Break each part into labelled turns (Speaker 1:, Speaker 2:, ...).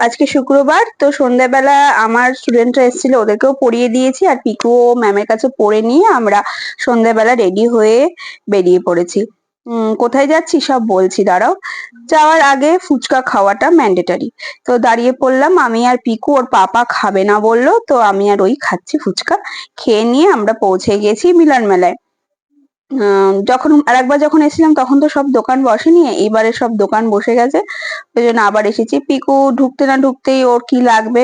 Speaker 1: আজকে শুক্রবার, তো সন্ধ্যাবেলা আমার স্টুডেন্টরা এসেছিল, ওদেরকেও পড়িয়ে দিয়েছি, আর পিকুও ম্যামের কাছে পড়ে নিয়ে আমরা সন্ধ্যাবেলা রেডি হয়ে বেরিয়ে পড়েছি। কোথায় যাচ্ছি সব বলছি, দাঁড়াও। যাওয়ার আগে ফুচকা খাওয়াটা ম্যান্ডেটারি, তো দাঁড়িয়ে পড়লাম আমি আর পিকু। ওর পাপা খাবে না বললো, তো আমি আর ওই খাচ্ছি ফুচকা। খেয়ে নিয়ে আমরা পৌঁছে গেছি মিলন মেলায়। যখন আরেকবার যখন এসেছিলাম তখন তো সব দোকান বসেনি, এইবারে সব দোকান বসে গেছে, ওই জন্য আবার এসেছি। পিকু ঢুকতে না ঢুকতেই ওর কি লাগবে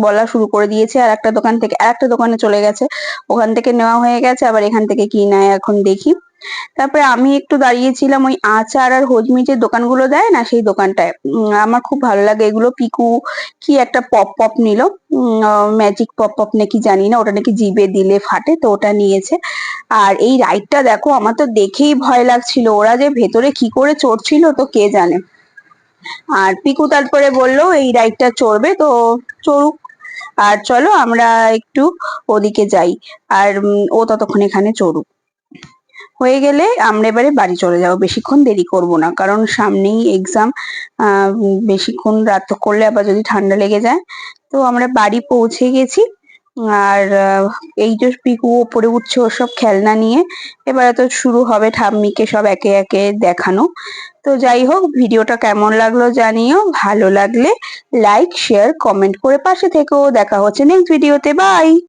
Speaker 1: বলা শুরু করে দিয়েছে, আর একটা দোকান থেকে আরেকটা দোকানে চলে গেছে, ওখান থেকে নেওয়া হয়ে গেছে, আবার এখান থেকে কি নেয় এখন দেখি। তারপরে আমি একটু দাঁড়িয়েছিলাম ওই আচার আর হজমি যে দোকানগুলো দেয় না, সেই দোকানটায়। আমার খুব ভালো লাগে এগুলো। পিকু কি একটা পপ পপ নিল, ম্যাজিক পপ পপ নাকি জানি না, ওটা নাকি জিভে দিলে ফাটে, তো ওটা নিয়েছে। আর এই রাইডটা দেখো, আমার তো দেখেই ভয় লাগছিল, ওরা যে ভেতরে কি করে চড়ছিল তো কে জানে। আর পিকু তারপরে বললো এই রাইডটা চড়বে, তো চড়ুক। আর চলো আমরা একটু ওদিকে যাই, আর ও ততক্ষণ এখানে চড়ুক। হয়ে গেলে আমরা এবারে বাড়ি চলে যাব, বেশিক্ষণ দেরি করব না, কারণ সামনেই এক্সাম। বেশিক্ষণ রাত করলে আবার যদি ঠান্ডা লেগে যায়। তো আমরা বাড়ি পৌঁছে গেছি। আর এই যে পিকু ওপরে উঠছে ওর সব খেলনা নিয়ে, এবারে তো শুরু হবে ঠাম্মিকে সব একে একে দেখানো। তো যাই হোক, ভিডিওটা কেমন লাগলো জানিও, ভালো লাগলে লাইক শেয়ার কমেন্ট করে পাশে থেকো। দেখা হচ্ছে নেক্সট ভিডিওতে, বাই।